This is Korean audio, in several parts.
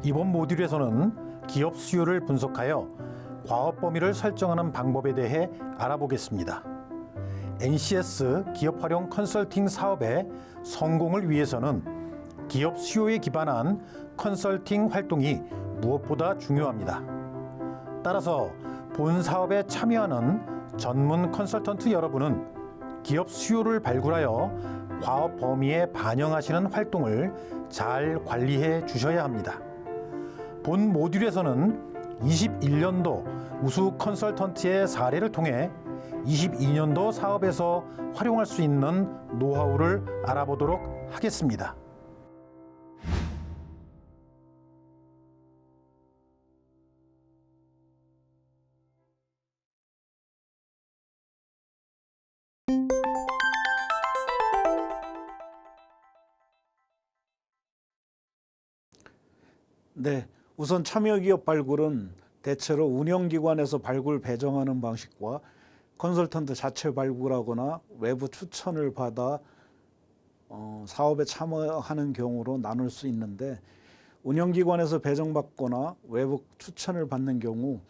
이번 모듈에서는 기업 수요를 분석하여 과업 범위를 설정하는 방법에 대해 알아보겠습니다. NCS 기업 활용 컨설팅 사업의 성공을 위해서는 기업 수요에 기반한 컨설팅 활동이 무엇보다 중요합니다. 따라서 본 사업에 참여하는 전문 컨설턴트 여러분은 기업 수요를 발굴하여 과업 범위에 반영하시는 활동을 잘 관리해 주셔야 합니다. 본 모듈에서는 21년도 우수 컨설턴트의 사례를 통해 22년도 사업에서 활용할 수 있는 노하우를 알아보도록 하겠습니다. 네, 우선 참여기업 발굴은 대체로 운영기관에서 발굴 배정하는 방식과 컨설턴트 자체 발굴하거나 외부 추천을 받아 사업에 참여하는 경우로 나눌 수 있는데, 운영기관에서 배정받거나 외부 추천을 받는 경우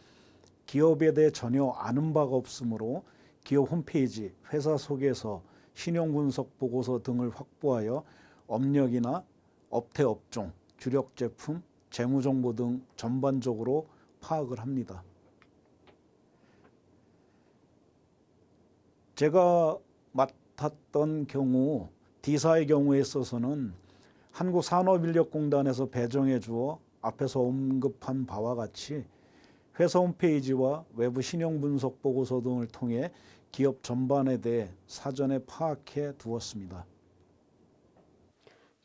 기업에 대해 전혀 아는 바가 없으므로 기업 홈페이지, 회사 소개서, 신용분석 보고서 등을 확보하여 업력이나 업태 업종, 주력 제품, 재무정보 등 전반적으로 파악을 합니다. 제가 맡았던 경우 D사의 경우에 있어서는 한국산업인력공단에서 배정해 주어 앞에서 언급한 바와 같이 회사 홈페이지와 외부 신용분석 보고서 등을 통해 기업 전반에 대해 사전에 파악해 두었습니다.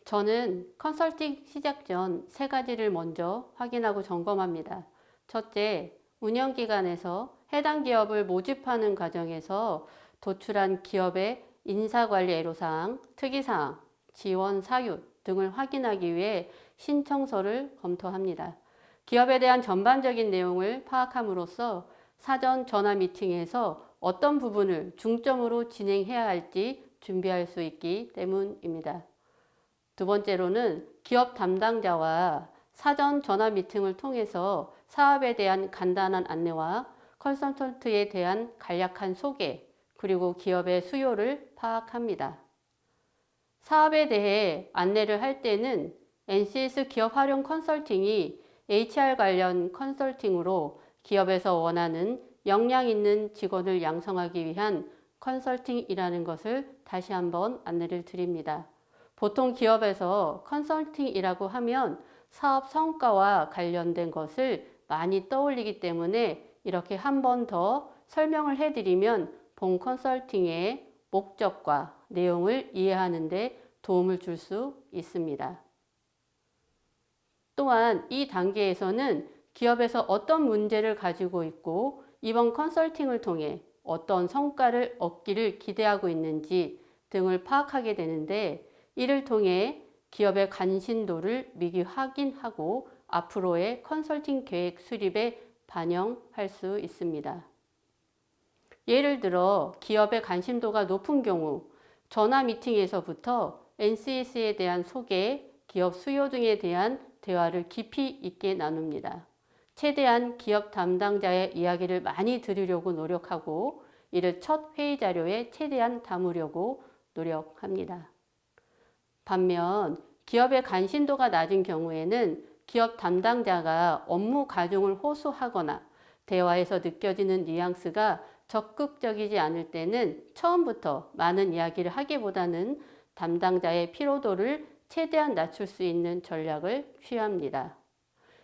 저는 컨설팅 시작 전 세 가지를 먼저 확인하고 점검합니다. 첫째, 운영기관에서 해당 기업을 모집하는 과정에서 도출한 기업의 인사관리 애로사항, 특이사항, 지원 사유 등을 확인하기 위해 신청서를 검토합니다. 기업에 대한 전반적인 내용을 파악함으로써 사전 전화 미팅에서 어떤 부분을 중점으로 진행해야 할지 준비할 수 있기 때문입니다. 두 번째로는 기업 담당자와 사전 전화 미팅을 통해서 사업에 대한 간단한 안내와 컨설턴트에 대한 간략한 소개, 그리고 기업의 수요를 파악합니다. 사업에 대해 안내를 할 때는 NCS 기업 활용 컨설팅이 HR 관련 컨설팅으로 기업에서 원하는 역량 있는 직원을 양성하기 위한 컨설팅이라는 것을 다시 한번 안내를 드립니다. 보통 기업에서 컨설팅이라고 하면 사업 성과와 관련된 것을 많이 떠올리기 때문에 이렇게 한 번 더 설명을 해드리면 본 컨설팅의 목적과 내용을 이해하는 데 도움을 줄 수 있습니다. 또한 이 단계에서는 기업에서 어떤 문제를 가지고 있고 이번 컨설팅을 통해 어떤 성과를 얻기를 기대하고 있는지 등을 파악하게 되는데, 이를 통해 기업의 관심도를 미리 확인하고 앞으로의 컨설팅 계획 수립에 반영할 수 있습니다. 예를 들어 기업의 관심도가 높은 경우 전화 미팅에서부터 NCS에 대한 소개, 기업 수요 등에 대한 대화를 깊이 있게 나눕니다. 최대한 기업 담당자의 이야기를 많이 들으려고 노력하고 이를 첫 회의 자료에 최대한 담으려고 노력합니다. 반면 기업의 관심도가 낮은 경우에는 기업 담당자가 업무 과중을 호소하거나 대화에서 느껴지는 뉘앙스가 적극적이지 않을 때는 처음부터 많은 이야기를 하기보다는 담당자의 피로도를 최대한 낮출 수 있는 전략을 취합니다.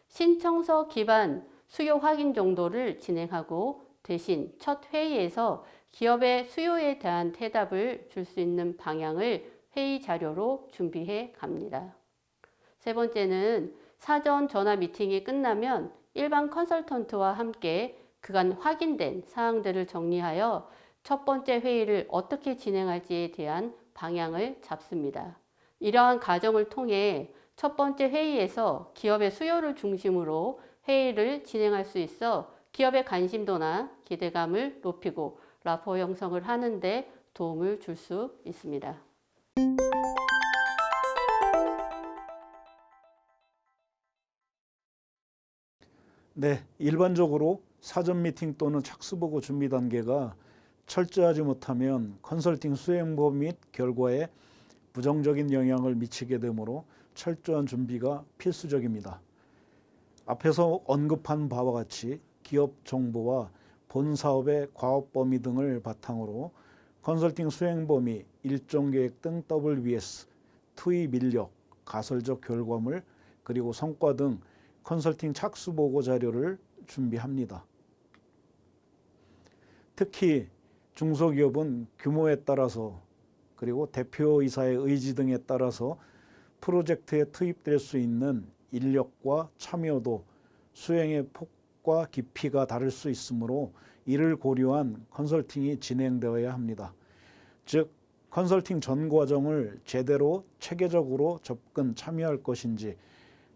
신청서 기반 수요 확인 정도를 진행하고 대신 첫 회의에서 기업의 수요에 대한 대답을 줄 수 있는 방향을 회의 자료로 준비해 갑니다. 세 번째는 사전 전화 미팅이 끝나면 일반 컨설턴트와 함께 그간 확인된 사항들을 정리하여 첫 번째 회의를 어떻게 진행할지에 대한 방향을 잡습니다. 이러한 과정을 통해 첫 번째 회의에서 기업의 수요를 중심으로 회의를 진행할 수 있어 기업의 관심도나 기대감을 높이고 라포 형성을 하는 데 도움을 줄 수 있습니다. 네, 일반적으로 사전 미팅 또는 착수보고 준비 단계가 철저하지 못하면 컨설팅 수행법 및 결과에 부정적인 영향을 미치게 되므로 철저한 준비가 필수적입니다. 앞에서 언급한 바와 같이 기업 정보와 본 사업의 과업 범위 등을 바탕으로 컨설팅 수행 범위, 일정 계획 등 WBS, 투입 인력, 가설적 결과물, 그리고 성과 등 컨설팅 착수 보고 자료를 준비합니다. 특히 중소기업은 규모에 따라서 그리고 대표이사의 의지 등에 따라서 프로젝트에 투입될 수 있는 인력과 참여도, 수행의 폭과 깊이가 다를 수 있으므로 이를 고려한 컨설팅이 진행되어야 합니다. 즉, 컨설팅 전 과정을 제대로 체계적으로 접근 참여할 것인지,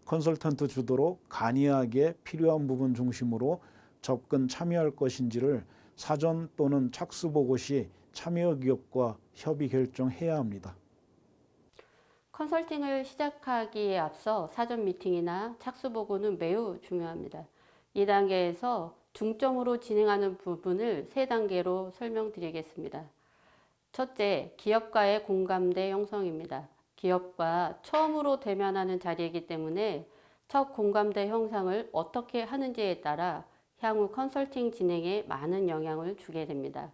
컨설턴트 주도로 간이하게 필요한 부분 중심으로 접근 참여할 것인지를 사전 또는 착수 보고 시 참여 기업과 협의 결정해야 합니다. 컨설팅을 시작하기에 앞서 사전 미팅이나 착수 보고는 매우 중요합니다. 이 단계에서 중점으로 진행하는 부분을 세 단계로 설명드리겠습니다. 첫째, 기업과의 공감대 형성입니다. 기업과 처음으로 대면하는 자리이기 때문에 첫 공감대 형성을 어떻게 하는지에 따라 향후 컨설팅 진행에 많은 영향을 주게 됩니다.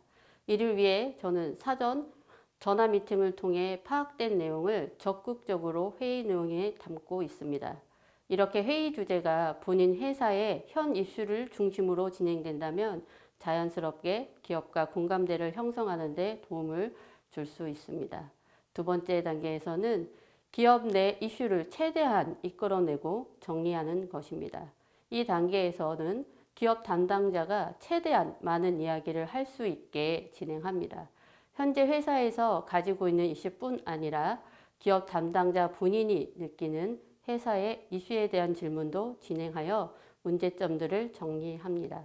이를 위해 저는 사전 전화 미팅을 통해 파악된 내용을 적극적으로 회의 내용에 담고 있습니다. 이렇게 회의 주제가 본인 회사의 현 이슈를 중심으로 진행된다면 자연스럽게 기업과 공감대를 형성하는 데 도움을 줄 수 있습니다. 두 번째 단계에서는 기업 내 이슈를 최대한 이끌어내고 정리하는 것입니다. 이 단계에서는 기업 담당자가 최대한 많은 이야기를 할 수 있게 진행합니다. 현재 회사에서 가지고 있는 이슈뿐 아니라 기업 담당자 본인이 느끼는 회사의 이슈에 대한 질문도 진행하여 문제점들을 정리합니다.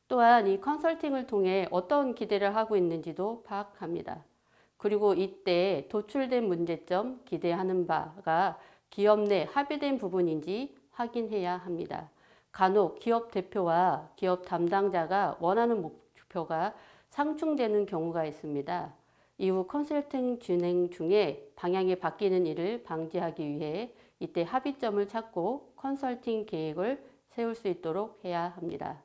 또한 이 컨설팅을 통해 어떤 기대를 하고 있는지도 파악합니다. 그리고 이때 도출된 문제점, 기대하는 바가 기업 내 합의된 부분인지 확인해야 합니다. 간혹 기업 대표와 기업 담당자가 원하는 목표가 상충되는 경우가 있습니다. 이후 컨설팅 진행 중에 방향이 바뀌는 일을 방지하기 위해 이때 합의점을 찾고 컨설팅 계획을 세울 수 있도록 해야 합니다.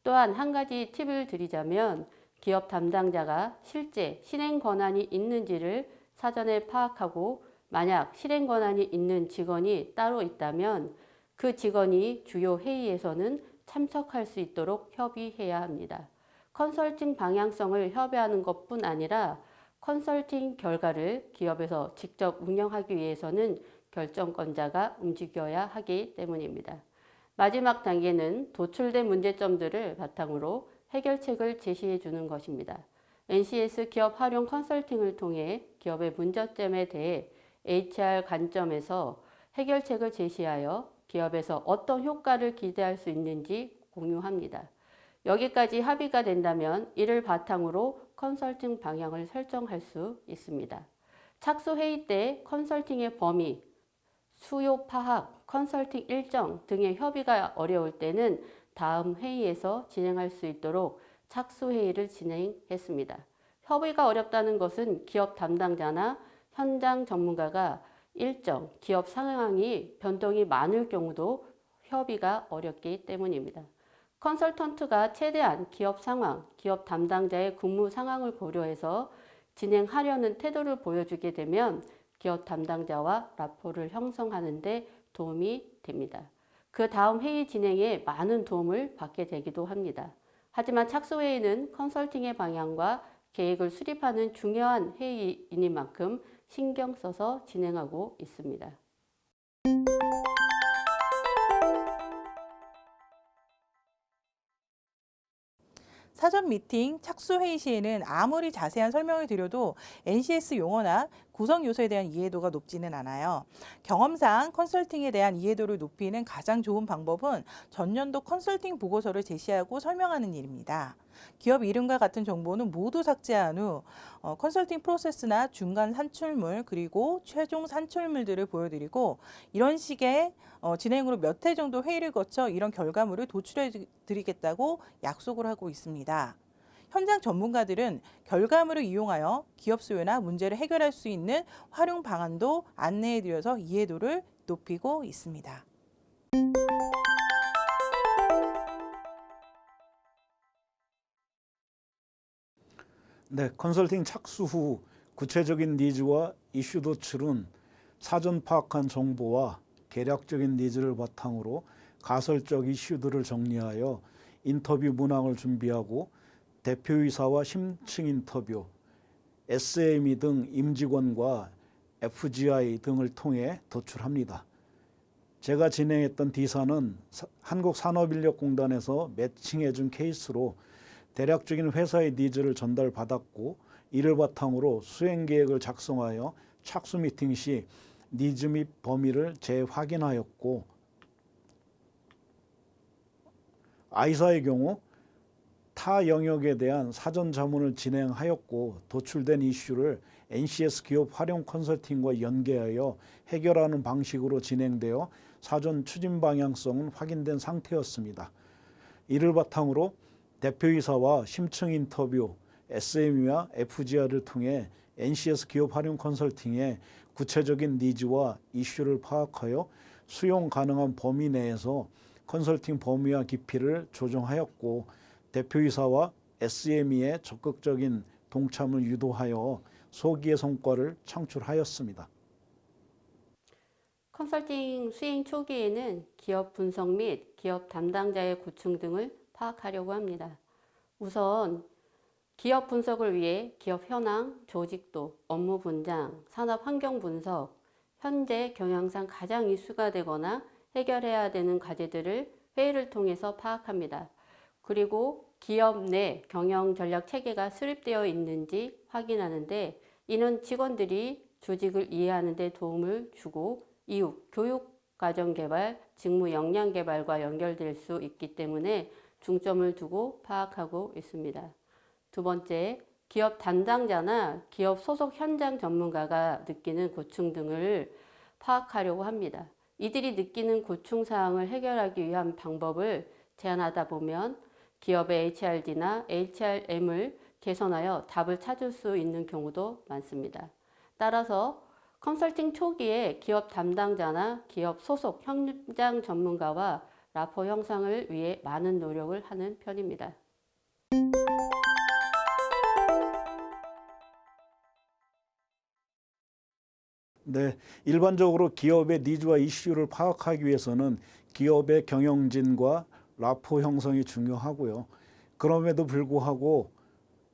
또한 한 가지 팁을 드리자면 기업 담당자가 실제 실행 권한이 있는지를 사전에 파악하고 만약 실행 권한이 있는 직원이 따로 있다면 그 직원이 주요 회의에서는 참석할 수 있도록 협의해야 합니다. 컨설팅 방향성을 협의하는 것뿐 아니라 컨설팅 결과를 기업에서 직접 운영하기 위해서는 결정권자가 움직여야 하기 때문입니다. 마지막 단계는 도출된 문제점들을 바탕으로 해결책을 제시해 주는 것입니다. NCS 기업 활용 컨설팅을 통해 기업의 문제점에 대해 HR 관점에서 해결책을 제시하여 기업에서 어떤 효과를 기대할 수 있는지 공유합니다. 여기까지 합의가 된다면 이를 바탕으로 컨설팅 방향을 설정할 수 있습니다. 착수 회의 때 컨설팅의 범위, 수요 파악, 컨설팅 일정 등의 협의가 어려울 때는 다음 회의에서 진행할 수 있도록 착수 회의를 진행했습니다. 협의가 어렵다는 것은 기업 담당자나 현장 전문가가 일정, 기업 상황이 변동이 많을 경우도 협의가 어렵기 때문입니다. 컨설턴트가 최대한 기업 상황, 기업 담당자의 근무 상황을 고려해서 진행하려는 태도를 보여주게 되면 기업 담당자와 라포를 형성하는 데 도움이 됩니다. 그 다음 회의 진행에 많은 도움을 받게 되기도 합니다. 하지만 착수회의는 컨설팅의 방향과 계획을 수립하는 중요한 회의이니만큼 신경 써서 진행하고 있습니다. 사전 미팅, 착수 회의 시에는 아무리 자세한 설명을 드려도 NCS 용어나 구성 요소에 대한 이해도가 높지는 않아요. 경험상 컨설팅에 대한 이해도를 높이는 가장 좋은 방법은 전년도 컨설팅 보고서를 제시하고 설명하는 일입니다. 기업 이름과 같은 정보는 모두 삭제한 후 컨설팅 프로세스나 중간 산출물 그리고 최종 산출물들을 보여드리고 이런 식의 진행으로 몇 회 정도 회의를 거쳐 이런 결과물을 도출해 드리겠다고 약속을 하고 있습니다. 현장 전문가들은 결과물을 이용하여 기업 수요나 문제를 해결할 수 있는 활용 방안도 안내해 드려서 이해도를 높이고 있습니다. 네, 컨설팅 착수 후 구체적인 니즈와 이슈 도출은 사전 파악한 정보와 개략적인 니즈를 바탕으로 가설적 이슈들을 정리하여 인터뷰 문항을 준비하고 대표이사와 심층 인터뷰, SME 등 임직원과 FGI 등을 통해 도출합니다. 제가 진행했던 D사는 한국산업인력공단에서 매칭해준 케이스로 대략적인 회사의 니즈를 전달받았고 이를 바탕으로 수행계획을 작성하여 착수 미팅 시 니즈 및 범위를 재확인하였고 I사의 경우 타 영역에 대한 사전 자문을 진행하였고 도출된 이슈를 NCS 기업 활용 컨설팅과 연계하여 해결하는 방식으로 진행되어 사전 추진 방향성은 확인된 상태였습니다. 이를 바탕으로 대표이사와 심층 인터뷰, SME와 FGR을 통해 NCS 기업 활용 컨설팅의 구체적인 니즈와 이슈를 파악하여 수용 가능한 범위 내에서 컨설팅 범위와 깊이를 조정하였고 대표이사와 SME의 적극적인 동참을 유도하여 소기의 성과를 창출하였습니다. 컨설팅 수행 초기에는 기업 분석 및 기업 담당자의 고충 등을 파악하려고 합니다. 우선 기업 분석을 위해 기업 현황, 조직도, 업무 분장, 산업 환경 분석, 현재 경영상 가장 이슈가 되거나 해결해야 되는 과제들을 회의를 통해서 파악합니다. 그리고 기업 내 경영 전략 체계가 수립되어 있는지 확인하는데 이는 직원들이 조직을 이해하는 데 도움을 주고 이후 교육 과정 개발, 직무 역량 개발과 연결될 수 있기 때문에 중점을 두고 파악하고 있습니다. 두 번째, 기업 담당자나 기업 소속 현장 전문가가 느끼는 고충 등을 파악하려고 합니다. 이들이 느끼는 고충 사항을 해결하기 위한 방법을 제안하다 보면 기업의 HRD나 HRM을 개선하여 답을 찾을 수 있는 경우도 많습니다. 따라서 컨설팅 초기에 기업 담당자나 기업 소속 현장 전문가와 라포 형성을 위해 많은 노력을 하는 편입니다. 네, 일반적으로 기업의 니즈와 이슈를 파악하기 위해서는 기업의 경영진과 라포 형성이 중요하고요. 그럼에도 불구하고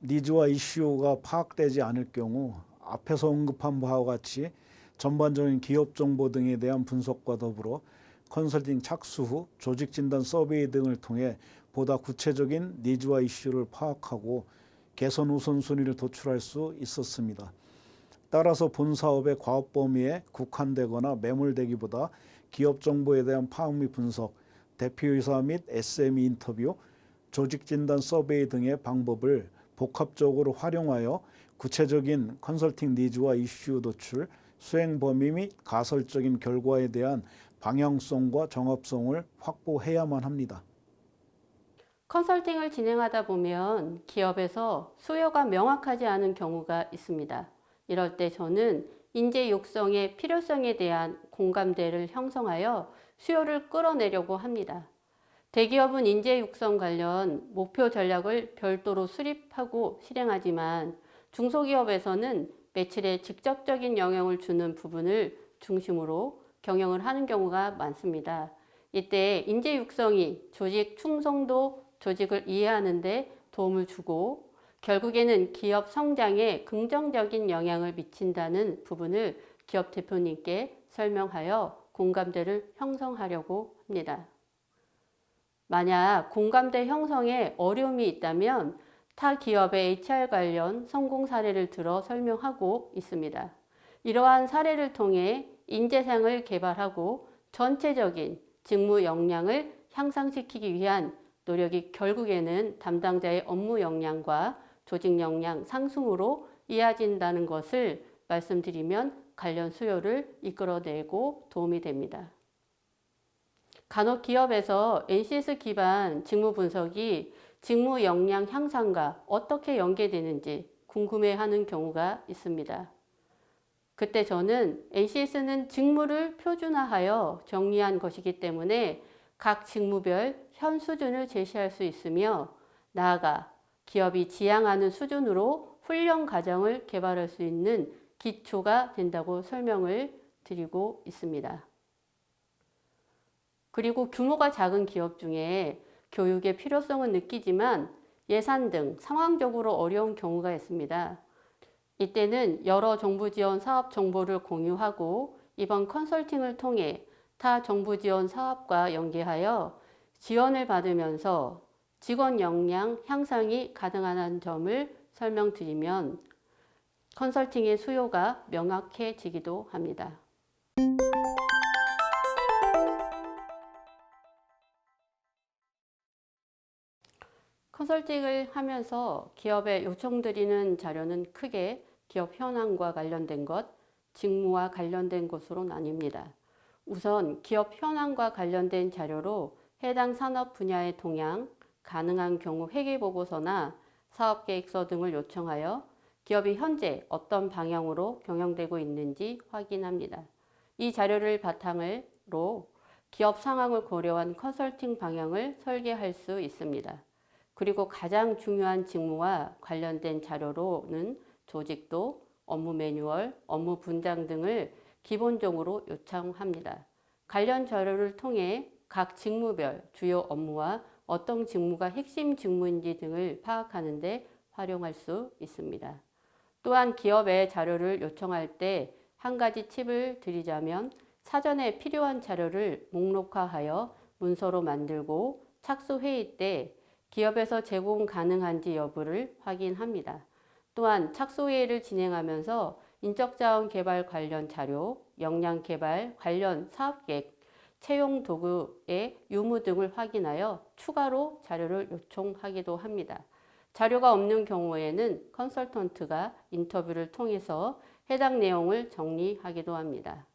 니즈와 이슈가 파악되지 않을 경우 앞에서 언급한 바와 같이 전반적인 기업 정보 등에 대한 분석과 더불어 컨설팅 착수 후 조직 진단 서베이 등을 통해 보다 구체적인 니즈와 이슈를 파악하고 개선 우선순위를 도출할 수 있었습니다. 따라서 본 사업의 과업 범위에 국한되거나 매몰되기보다 기업 정보에 대한 파악 및 분석, 대표이사 및 SME 인터뷰, 조직 진단 서베이 등의 방법을 복합적으로 활용하여 구체적인 컨설팅 니즈와 이슈 도출, 수행 범위 및 가설적인 결과에 대한 방향성과 정합성을 확보해야만 합니다. 컨설팅을 진행하다 보면 기업에서 수요가 명확하지 않은 경우가 있습니다. 이럴 때 저는 인재 육성의 필요성에 대한 공감대를 형성하여 수요를 끌어내려고 합니다. 대기업은 인재 육성 관련 목표 전략을 별도로 수립하고 실행하지만 중소기업에서는 매출에 직접적인 영향을 주는 부분을 중심으로 경영을 하는 경우가 많습니다. 이때 인재 육성이 조직 충성도, 조직을 이해하는 데 도움을 주고 결국에는 기업 성장에 긍정적인 영향을 미친다는 부분을 기업 대표님께 설명하여 공감대를 형성하려고 합니다. 만약 공감대 형성에 어려움이 있다면 타 기업의 HR 관련 성공 사례를 들어 설명하고 있습니다. 이러한 사례를 통해 인재상을 개발하고 전체적인 직무 역량을 향상시키기 위한 노력이 결국에는 담당자의 업무 역량과 조직 역량 상승으로 이어진다는 것을 말씀드리면 관련 수요를 이끌어내고 도움이 됩니다. 간혹 기업에서 NCS 기반 직무 분석이 직무 역량 향상과 어떻게 연계되는지 궁금해하는 경우가 있습니다. 그때 저는 NCS는 직무를 표준화하여 정리한 것이기 때문에 각 직무별 현 수준을 제시할 수 있으며 나아가 기업이 지향하는 수준으로 훈련 과정을 개발할 수 있는 기초가 된다고 설명을 드리고 있습니다. 그리고 규모가 작은 기업 중에 교육의 필요성은 느끼지만 예산 등 상황적으로 어려운 경우가 있습니다. 이때는 여러 정부 지원 사업 정보를 공유하고 이번 컨설팅을 통해 타 정부 지원 사업과 연계하여 지원을 받으면서 직원 역량 향상이 가능하다는 점을 설명드리면 컨설팅의 수요가 명확해지기도 합니다. 컨설팅을 하면서 기업에 요청드리는 자료는 크게 기업 현황과 관련된 것, 직무와 관련된 것으로 나뉩니다. 우선 기업 현황과 관련된 자료로 해당 산업 분야의 동향, 가능한 경우 회계보고서나 사업계획서 등을 요청하여 기업이 현재 어떤 방향으로 경영되고 있는지 확인합니다. 이 자료를 바탕으로 기업 상황을 고려한 컨설팅 방향을 설계할 수 있습니다. 그리고 가장 중요한 직무와 관련된 자료로는 조직도, 업무 매뉴얼, 업무 분장 등을 기본적으로 요청합니다. 관련 자료를 통해 각 직무별 주요 업무와 어떤 직무가 핵심 직무인지 등을 파악하는 데 활용할 수 있습니다. 또한 기업에 자료를 요청할 때 한 가지 팁을 드리자면 사전에 필요한 자료를 목록화하여 문서로 만들고 착수회의 때 기업에서 제공 가능한지 여부를 확인합니다. 또한 착수회의를 진행하면서 인적자원 개발 관련 자료, 역량 개발 관련 사업계획, 채용 도구의 유무 등을 확인하여 추가로 자료를 요청하기도 합니다. 자료가 없는 경우에는 컨설턴트가 인터뷰를 통해서 해당 내용을 정리하기도 합니다.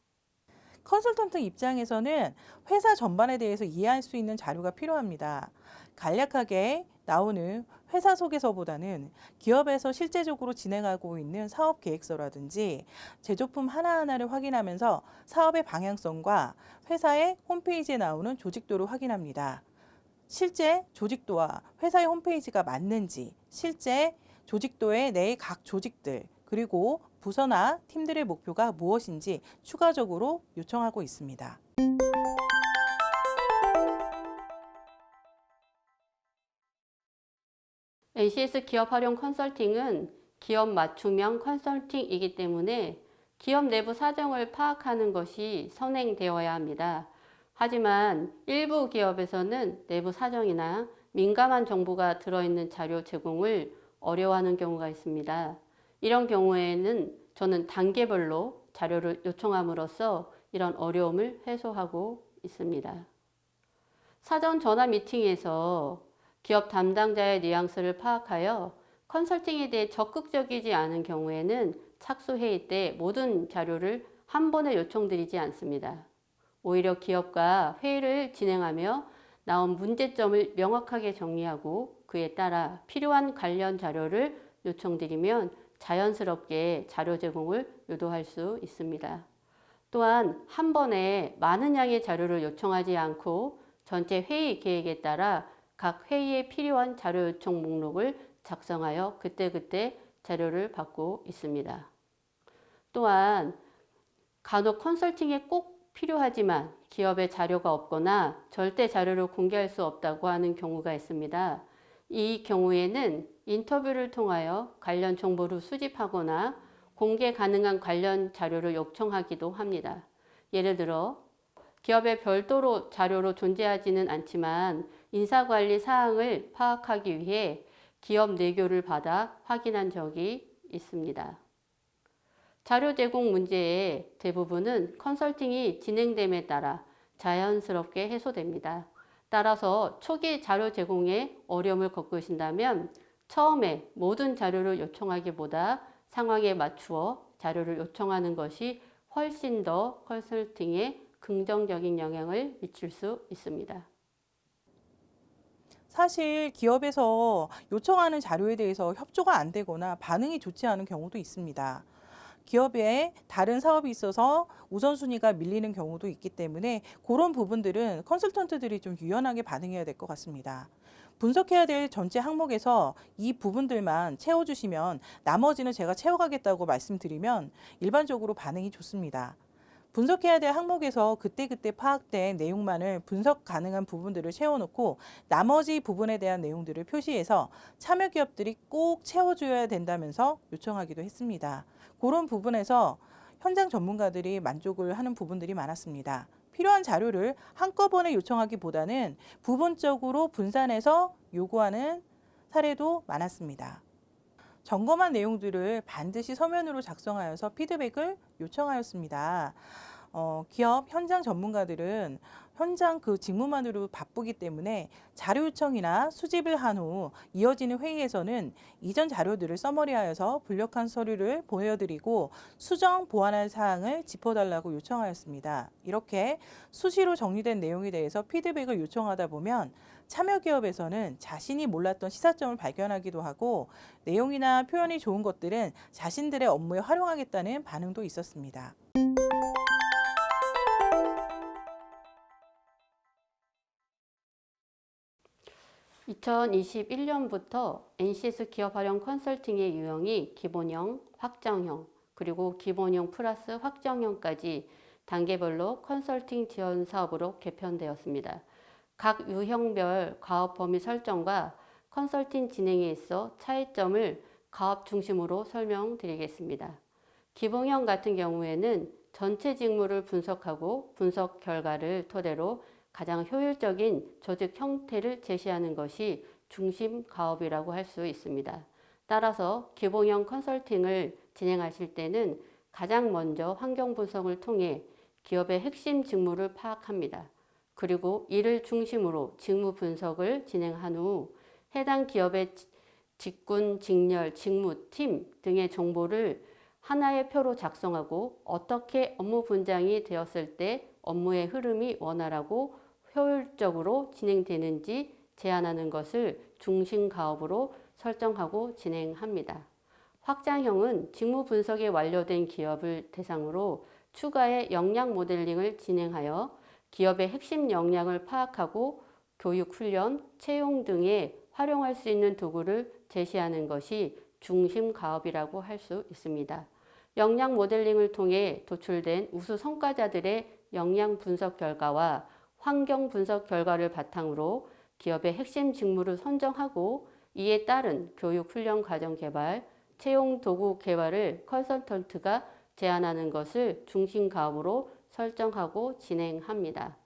컨설턴트 입장에서는 회사 전반에 대해서 이해할 수 있는 자료가 필요합니다. 간략하게 나오는 회사 소개서보다는 기업에서 실제적으로 진행하고 있는 사업 계획서라든지 제조품 하나하나를 확인하면서 사업의 방향성과 회사의 홈페이지에 나오는 조직도를 확인합니다. 실제 조직도와 회사의 홈페이지가 맞는지, 실제 조직도의 내 각 조직들, 그리고 부서나 팀들의 목표가 무엇인지 추가적으로 요청하고 있습니다. NCS 기업 활용 컨설팅은 기업 맞춤형 컨설팅이기 때문에 기업 내부 사정을 파악하는 것이 선행되어야 합니다. 하지만 일부 기업에서는 내부 사정이나 민감한 정보가 들어있는 자료 제공을 어려워하는 경우가 있습니다. 이런 경우에는 저는 단계별로 자료를 요청함으로써 이런 어려움을 해소하고 있습니다. 사전 전화 미팅에서 기업 담당자의 뉘앙스를 파악하여 컨설팅에 대해 적극적이지 않은 경우에는 착수회의 때 모든 자료를 한 번에 요청드리지 않습니다. 오히려 기업과 회의를 진행하며 나온 문제점을 명확하게 정리하고 그에 따라 필요한 관련 자료를 요청드리면 자연스럽게 자료 제공을 유도할 수 있습니다. 또한 한 번에 많은 양의 자료를 요청하지 않고 전체 회의 계획에 따라 각 회의에 필요한 자료 요청 목록을 작성하여 그때그때 자료를 받고 있습니다. 또한 간혹 컨설팅에 꼭 필요하지만 기업에 자료가 없거나 절대 자료를 공개할 수 없다고 하는 경우가 있습니다. 이 경우에는 인터뷰를 통하여 관련 정보를 수집하거나 공개 가능한 관련 자료를 요청하기도 합니다. 예를 들어 기업에 별도로 자료로 존재하지는 않지만 인사관리 사항을 파악하기 위해 기업 내교를 받아 확인한 적이 있습니다. 자료 제공 문제의 대부분은 컨설팅이 진행됨에 따라 자연스럽게 해소됩니다. 따라서 초기 자료 제공에 어려움을 겪으신다면 처음에 모든 자료를 요청하기보다 상황에 맞추어 자료를 요청하는 것이 훨씬 더 컨설팅에 긍정적인 영향을 미칠 수 있습니다. 사실 기업에서 요청하는 자료에 대해서 협조가 안 되거나 반응이 좋지 않은 경우도 있습니다. 기업에 다른 사업이 있어서 우선순위가 밀리는 경우도 있기 때문에 그런 부분들은 컨설턴트들이 좀 유연하게 반응해야 될 것 같습니다. 분석해야 될 전체 항목에서 이 부분들만 채워주시면 나머지는 제가 채워가겠다고 말씀드리면 일반적으로 반응이 좋습니다. 분석해야 될 항목에서 그때그때 파악된 내용만을 분석 가능한 부분들을 채워놓고 나머지 부분에 대한 내용들을 표시해서 참여 기업들이 꼭 채워줘야 된다면서 요청하기도 했습니다. 그런 부분에서 현장 전문가들이 만족을 하는 부분들이 많았습니다. 필요한 자료를 한꺼번에 요청하기보다는 부분적으로 분산해서 요구하는 사례도 많았습니다. 점검한 내용들을 반드시 서면으로 작성하여서 피드백을 요청하였습니다. 기업 현장 전문가들은 현장 그 직무만으로 바쁘기 때문에 자료 요청이나 수집을 한 후 이어지는 회의에서는 이전 자료들을 서머리하여서 분력한 서류를 보여드리고 수정 보완할 사항을 짚어달라고 요청하였습니다. 이렇게 수시로 정리된 내용에 대해서 피드백을 요청하다 보면 참여 기업에서는 자신이 몰랐던 시사점을 발견하기도 하고 내용이나 표현이 좋은 것들은 자신들의 업무에 활용하겠다는 반응도 있었습니다. (2021년부터) NCS 기업 활용 컨설팅의 유형이 기본형, 확장형, 그리고 기본형 플러스 확장형까지 단계별로 컨설팅 지원 사업으로 개편되었습니다. 각 유형별 가업 범위 설정과 컨설팅 진행에 있어 차이점을 가업 중심으로 설명드리겠습니다. 기본형 같은 경우에는 전체 직무를 분석하고 분석 결과를 토대로 가장 효율적인 조직 형태를 제시하는 것이 중심 가업이라고 할 수 있습니다. 따라서 기본형 컨설팅을 진행하실 때는 가장 먼저 환경 분석을 통해 기업의 핵심 직무를 파악합니다. 그리고 이를 중심으로 직무 분석을 진행한 후 해당 기업의 직군, 직렬, 직무, 팀 등의 정보를 하나의 표로 작성하고 어떻게 업무 분장이 되었을 때 업무의 흐름이 원활하고 효율적으로 진행되는지 제안하는 것을 중심 가업으로 설정하고 진행합니다. 확장형은 직무 분석이 완료된 기업을 대상으로 추가의 역량 모델링을 진행하여 기업의 핵심 역량을 파악하고 교육, 훈련, 채용 등에 활용할 수 있는 도구를 제시하는 것이 중심 가업이라고 할 수 있습니다. 역량 모델링을 통해 도출된 우수 성과자들의 역량 분석 결과와 환경 분석 결과를 바탕으로 기업의 핵심 직무를 선정하고 이에 따른 교육 훈련 과정 개발, 채용 도구 개발을 컨설턴트가 제안하는 것을 중심 가업으로 설정하고 진행합니다.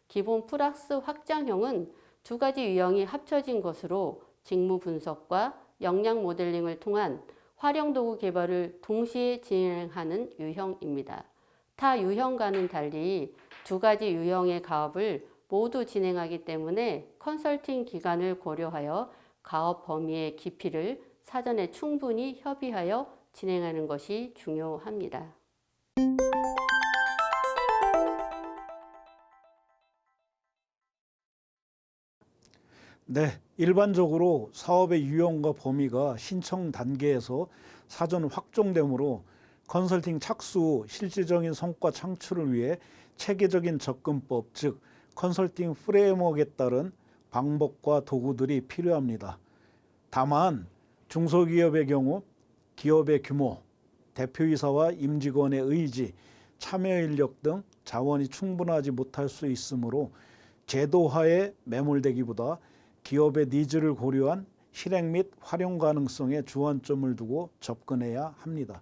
기본 플러스 확장형은 두 가지 유형이 합쳐진 것으로 직무 분석과 역량 모델링을 통한 활용 도구 개발을 동시에 진행하는 유형입니다. 타 유형과는 달리 두 가지 유형의 가업을 모두 진행하기 때문에 컨설팅 기간을 고려하여 가업 범위의 깊이를 사전에 충분히 협의하여 진행하는 것이 중요합니다. 네, 일반적으로 사업의 유형과 범위가 신청 단계에서 사전 확정되므로 컨설팅 착수 후 실질적인 성과 창출을 위해 체계적인 접근법, 즉 컨설팅 프레임워크에 따른 방법과 도구들이 필요합니다. 다만 중소기업의 경우 기업의 규모, 대표이사와 임직원의 의지, 참여 인력 등 자원이 충분하지 못할 수 있으므로 제도화에 매몰되기보다 기업의 니즈를 고려한 실행 및 활용 가능성에 주안점을 두고 접근해야 합니다.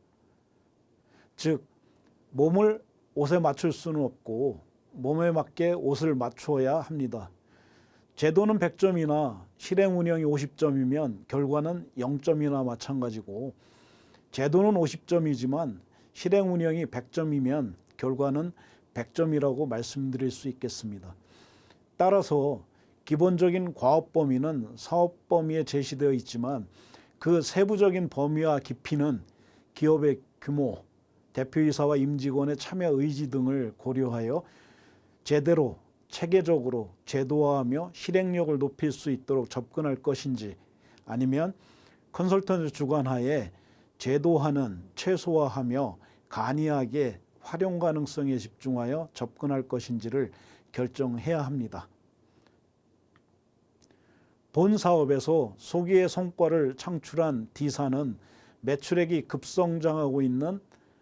즉, 몸을 옷에 맞출 수는 없고 몸에 맞게 옷을 맞추어야 합니다. 제도는 100점이나 실행 운영이 50점이면 결과는 0점이나 마찬가지고 제도는 50점이지만 실행 운영이 100점이면 결과는 100점이라고 말씀드릴 수 있겠습니다. 따라서 기본적인 과업 범위는 사업 범위에 제시되어 있지만 그 세부적인 범위와 깊이는 기업의 규모, 대표이사와 임직원의 참여 의지 등을 고려하여 제대로 체계적으로 제도화하며 실행력을 높일 수 있도록 접근할 것인지, 아니면 컨설턴트 주관하에 제도화는 최소화하며 간이하게 활용 가능성에 집중하여 접근할 것인지를 결정해야 합니다. 본 사업에서 소기의 성과를 창출한 D사는 매출액이 급성장하고 있는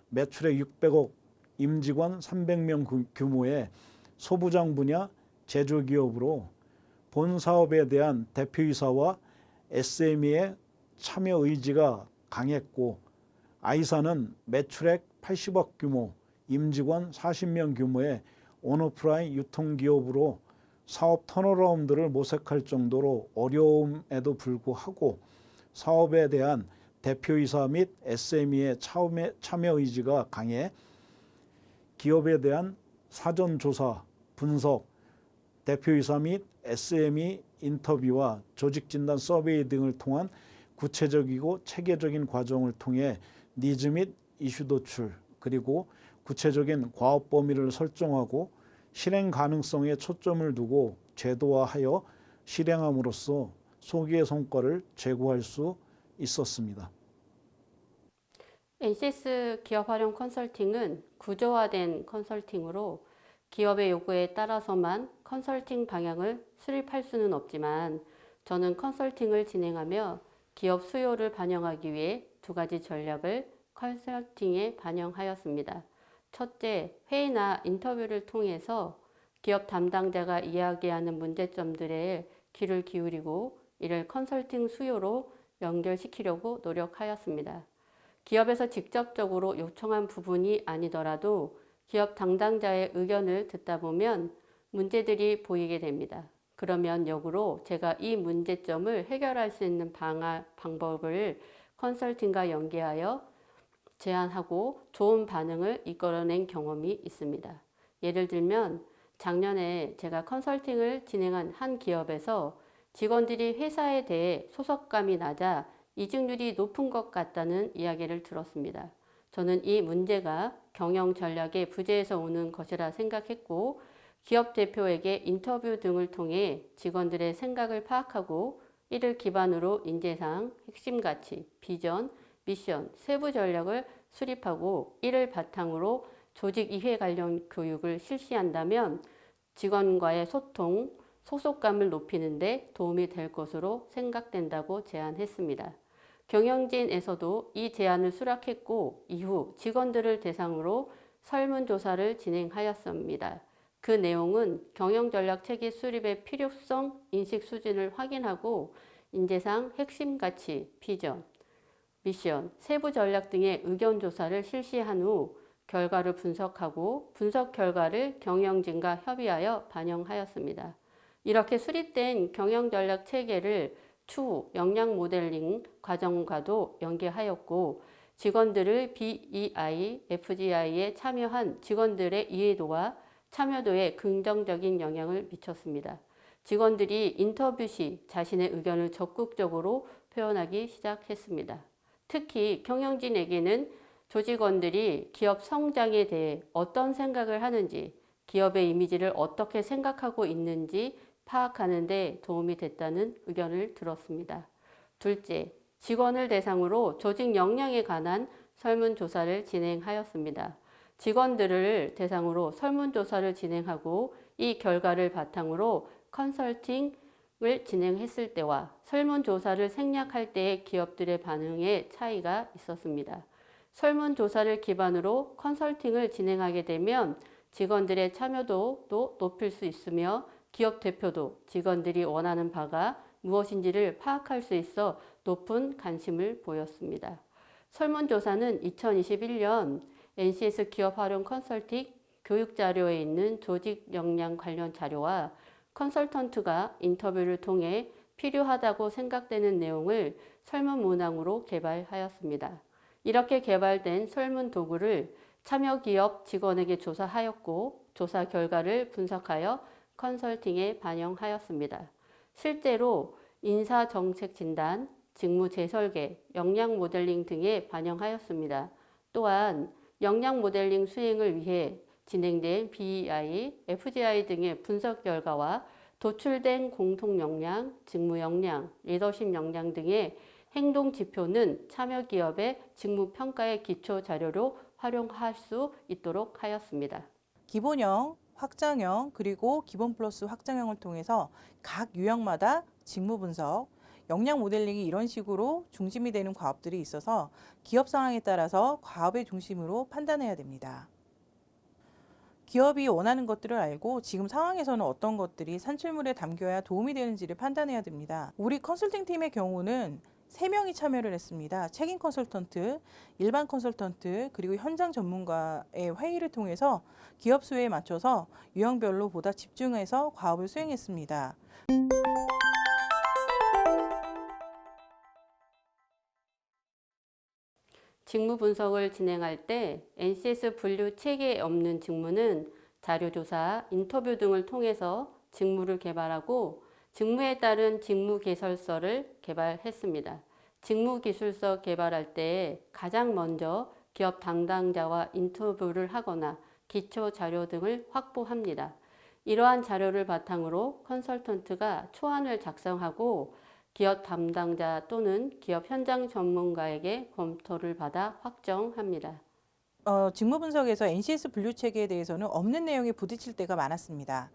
매출액 600억, 임직원 300명 규모의 소부장 분야 제조기업으로 본 사업에 대한 대표이사와 SME의 참여 의지가 강했고, I사는 매출액 80억 규모, 임직원 40명 규모의 온오프라인 유통기업으로 사업 턴어라운드를 모색할 정도로 어려움에도 불구하고 사업에 대한 대표이사 및 SME의 참여 의지가 강해 기업에 대한 사전조사, 분석, 대표이사 및 SME 인터뷰와 조직진단 서베이 등을 통한 구체적이고 체계적인 과정을 통해 니즈 및 이슈 도출, 그리고 구체적인 과업 범위를 설정하고 실행 가능성에 초점을 두고 제도화하여 실행함으로써 소기의 성과를 제고할 수 있었습니다. NCS 기업 활용 컨설팅은 구조화된 컨설팅으로 기업의 요구에 따라서만 컨설팅 방향을 수립할 수는 없지만, 저는 컨설팅을 진행하며 기업 수요를 반영하기 위해 두 가지 전략을 컨설팅에 반영하였습니다. 첫째, 회의나 인터뷰를 통해서 기업 담당자가 이야기하는 문제점들에 귀를 기울이고 이를 컨설팅 수요로 연결시키려고 노력하였습니다. 기업에서 직접적으로 요청한 부분이 아니더라도 기업 담당자의 의견을 듣다 보면 문제들이 보이게 됩니다. 그러면 역으로 제가 이 문제점을 해결할 수 있는 방법을 컨설팅과 연계하여 제안하고 좋은 반응을 이끌어낸 경험이 있습니다. 예를 들면 작년에 제가 컨설팅을 진행한 한 기업에서 직원들이 회사에 대해 소속감이 낮아 이직률이 높은 것 같다는 이야기를 들었습니다. 저는 이 문제가 경영 전략의 부재에서 오는 것이라 생각했고, 기업 대표에게 인터뷰 등을 통해 직원들의 생각을 파악하고 이를 기반으로 인재상, 핵심 가치, 비전, 미션, 세부 전략을 수립하고 이를 바탕으로 조직 이해 관련 교육을 실시한다면 직원과의 소통, 소속감을 높이는 데 도움이 될 것으로 생각된다고 제안했습니다. 경영진에서도 이 제안을 수락했고 이후 직원들을 대상으로 설문조사를 진행하였습니다. 그 내용은 경영전략 체계 수립의 필요성, 인식 수준을 확인하고 인재상, 핵심 가치, 비전, 미션, 세부 전략 등의 의견 조사를 실시한 후 결과를 분석하고 분석 결과를 경영진과 협의하여 반영하였습니다. 이렇게 수립된 경영전략 체계를 추후 역량 모델링 과정과도 연계하였고, 직원들을 BEI, FGI에 참여한 직원들의 이해도와 참여도에 긍정적인 영향을 미쳤습니다. 직원들이 인터뷰 시 자신의 의견을 적극적으로 표현하기 시작했습니다. 특히 경영진에게는 조직원들이 기업 성장에 대해 어떤 생각을 하는지, 기업의 이미지를 어떻게 생각하고 있는지 파악하는 데 도움이 됐다는 의견을 들었습니다. 둘째, 직원을 대상으로 조직 역량에 관한 설문조사를 진행하였습니다. 직원들을 대상으로 설문조사를 진행하고 이 결과를 바탕으로 컨설팅을 진행했을 때와 설문조사를 생략할 때의 기업들의 반응에 차이가 있었습니다. 설문조사를 기반으로 컨설팅을 진행하게 되면 직원들의 참여도도 높일 수 있으며 기업 대표도 직원들이 원하는 바가 무엇인지를 파악할 수 있어 높은 관심을 보였습니다. 설문조사는 2021년 NCS 기업 활용 컨설팅 교육 자료에 있는 조직 역량 관련 자료와 컨설턴트가 인터뷰를 통해 필요하다고 생각되는 내용을 설문 문항으로 개발하였습니다. 이렇게 개발된 설문 도구를 참여 기업 직원에게 조사하였고, 조사 결과를 분석하여 컨설팅에 반영하였습니다. 실제로 인사정책 진단, 직무 재설계, 역량 모델링 등에 반영하였습니다. 또한 역량 모델링 수행을 위해 진행된 BEI, FGI 등의 분석 결과와 도출된 공통 역량, 직무 역량, 리더십 역량 등의 행동 지표는 참여 기업의 직무 평가의 기초 자료로 활용할 수 있도록 하였습니다. 기본형, 확장형, 그리고 기본 플러스 확장형을 통해서 각 유형마다 직무 분석, 역량 모델링이 이런 식으로 중심이 되는 과업들이 있어서 기업 상황에 따라서 과업의 중심으로 판단해야 됩니다. 기업이 원하는 것들을 알고 지금 상황에서는 어떤 것들이 산출물에 담겨야 도움이 되는지를 판단해야 됩니다. 우리 컨설팅 팀의 경우는 3명이 참여를 했습니다. 책임 컨설턴트, 일반 컨설턴트, 그리고 현장 전문가의 회의를 통해서 기업 수요에 맞춰서 유형별로 보다 집중해서 과업을 수행했습니다. 직무 분석을 진행할 때 NCS 분류 체계에 없는 직무는 자료조사, 인터뷰 등을 통해서 직무를 개발하고 직무에 따른 직무 개설서를 개발했습니다. 직무 기술서 개발할 때 가장 먼저 기업 담당자와 인터뷰를 하거나 기초 자료 등을 확보합니다. 이러한 자료를 바탕으로 컨설턴트가 초안을 작성하고 기업 담당자 또는 기업 현장 전문가에게 검토를 받아 확정합니다. 직무 분석에서 NCS 분류 체계에 대해서는 없는 내용에 부딪힐 때가 많았습니다.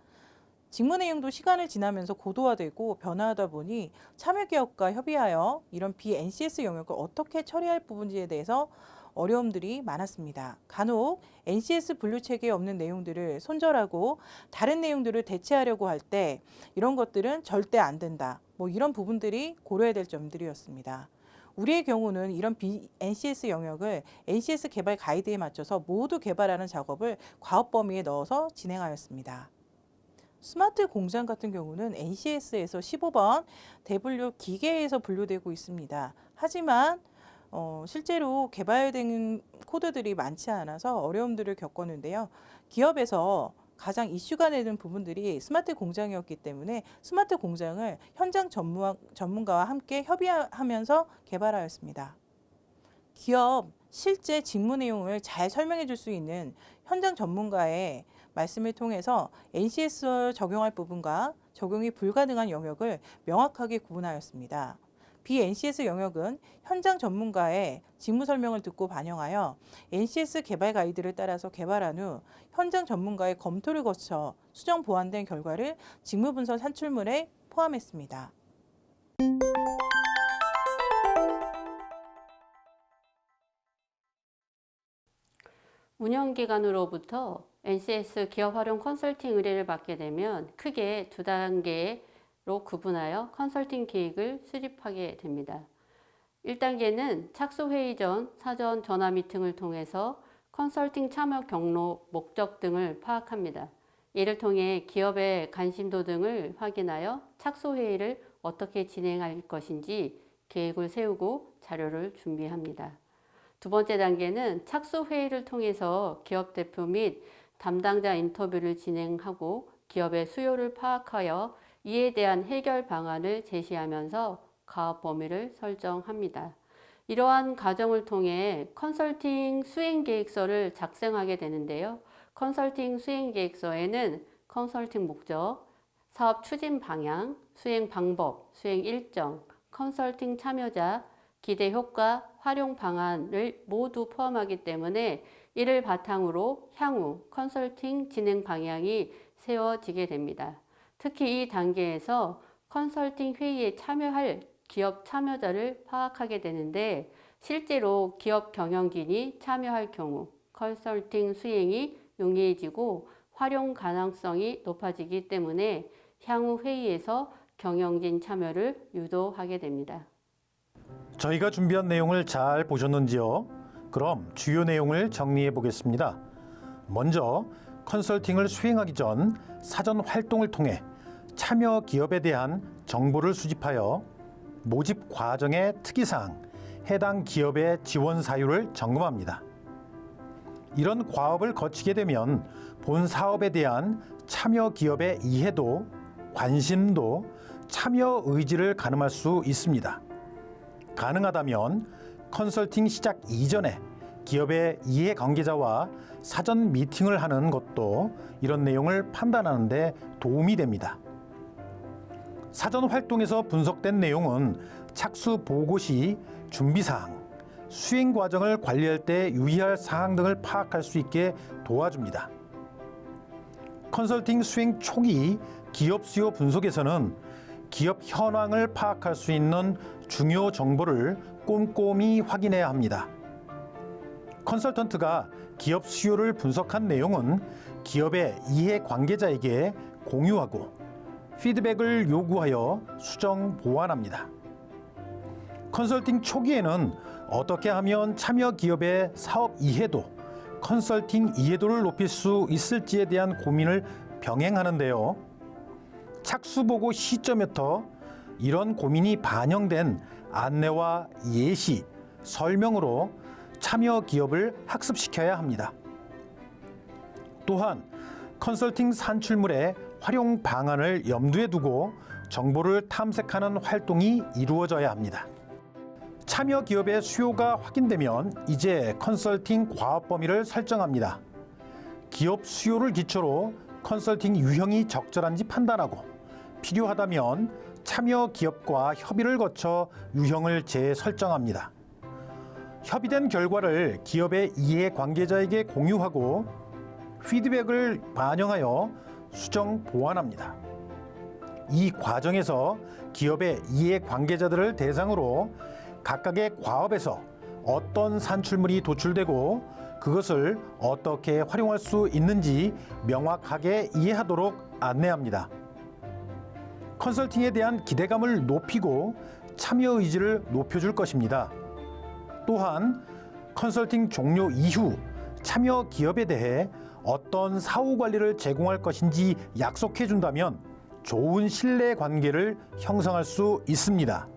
직무 내용도 시간을 지나면서 고도화되고 변화하다 보니 참여 기업과 협의하여 이런 B-NCS 영역을 어떻게 처리할 부분지에 대해서 어려움들이 많았습니다. 간혹 NCS 분류 체계에 없는 내용들을 손절하고 다른 내용들을 대체하려고 할 때 이런 것들은 절대 안 된다. 이런 부분들이 고려해야 될 점들이었습니다. 우리의 경우는 이런 B-NCS 영역을 NCS 개발 가이드에 맞춰서 모두 개발하는 작업을 과업 범위에 넣어서 진행하였습니다. 스마트 공장 같은 경우는 NCS에서 15번 대분류 기계에서 분류되고 있습니다. 하지만 실제로 개발된 코드들이 많지 않아서 어려움들을 겪었는데요. 기업에서 가장 이슈가 되는 부분들이 스마트 공장이었기 때문에 스마트 공장을 현장 전문가와 함께 협의하면서 개발하였습니다. 기업 실제 직무 내용을 잘 설명해 줄 수 있는 현장 전문가의 말씀을 통해서 NCS 적용할 부분과 적용이 불가능한 영역을 명확하게 구분하였습니다. B-NCS 영역은 현장 전문가의 직무 설명을 듣고 반영하여 NCS 개발 가이드를 따라서 개발한 후 현장 전문가의 검토를 거쳐 수정 보완된 결과를 직무 분석 산출물에 포함했습니다. 운영기관으로부터 NCS 기업 활용 컨설팅 의뢰를 받게 되면 크게 2단계로 구분하여 컨설팅 계획을 수립하게 됩니다. 1단계는 착수회의 전 사전 전화 미팅을 통해서 컨설팅 참여 경로, 목적 등을 파악합니다. 이를 통해 기업의 관심도 등을 확인하여 착수회의를 어떻게 진행할 것인지 계획을 세우고 자료를 준비합니다. 두 번째 단계는 착수회의를 통해서 기업 대표 및 담당자 인터뷰를 진행하고 기업의 수요를 파악하여 이에 대한 해결 방안을 제시하면서 가업 범위를 설정합니다. 이러한 과정을 통해 컨설팅 수행계획서를 작성하게 되는데요. 컨설팅 수행계획서에는 컨설팅 목적, 사업 추진 방향, 수행 방법, 수행 일정, 컨설팅 참여자, 기대 효과, 활용 방안을 모두 포함하기 때문에 이를 바탕으로 향후 컨설팅 진행 방향이 세워지게 됩니다. 특히 이 단계에서 컨설팅 회의에 참여할 기업 참여자를 파악하게 되는데 실제로 기업 경영진이 참여할 경우 컨설팅 수행이 용이해지고 활용 가능성이 높아지기 때문에 향후 회의에서 경영진 참여를 유도하게 됩니다. 저희가 준비한 내용을 잘 보셨는지요? 그럼 주요 내용을 정리해 보겠습니다. 먼저 컨설팅을 수행하기 전 사전 활동을 통해 참여 기업에 대한 정보를 수집하여 모집 과정의 특이사항, 해당 기업의 지원 사유를 점검합니다. 이런 과업을 거치게 되면 본 사업에 대한 참여 기업의 이해도, 관심도, 참여 의지를 가늠할 수 있습니다. 가능하다면 컨설팅 시작 이전에 기업의 이해관계자와 사전 미팅을 하는 것도 이런 내용을 판단하는 데 도움이 됩니다. 사전 활동에서 분석된 내용은 착수 보고 시 준비사항, 수행 과정을 관리할 때 유의할 사항 등을 파악할 수 있게 도와줍니다. 컨설팅 수행 초기 기업 수요 분석에서는 기업 현황을 파악할 수 있는 중요 정보를 꼼꼼히 확인해야 합니다. 컨설턴트가 기업 수요를 분석한 내용은 기업의 이해관계자에게 공유하고 피드백을 요구하여 수정 보완합니다. 컨설팅 초기에는 어떻게 하면 참여 기업의 사업 이해도, 컨설팅 이해도를 높일 수 있을지에 대한 고민을 병행하는데요. 착수보고 시점부터 이런 고민이 반영된 안내와 예시, 설명으로 참여 기업을 학습시켜야 합니다. 또한 컨설팅 산출물의 활용 방안을 염두에 두고 정보를 탐색하는 활동이 이루어져야 합니다. 참여 기업의 수요가 확인되면 이제 컨설팅 과업 범위를 설정합니다. 기업 수요를 기초로 컨설팅 유형이 적절한지 판단하고 필요하다면 참여 기업과 협의를 거쳐 유형을 재설정합니다. 협의된 결과를 기업의 이해관계자에게 공유하고 피드백을 반영하여 수정 보완합니다. 이 과정에서 기업의 이해관계자들을 대상으로 각각의 과업에서 어떤 산출물이 도출되고 그것을 어떻게 활용할 수 있는지 명확하게 이해하도록 안내합니다. 컨설팅에 대한 기대감을 높이고 참여 의지를 높여줄 것입니다. 또한 컨설팅 종료 이후 참여 기업에 대해 어떤 사후 관리를 제공할 것인지 약속해 준다면 좋은 신뢰 관계를 형성할 수 있습니다.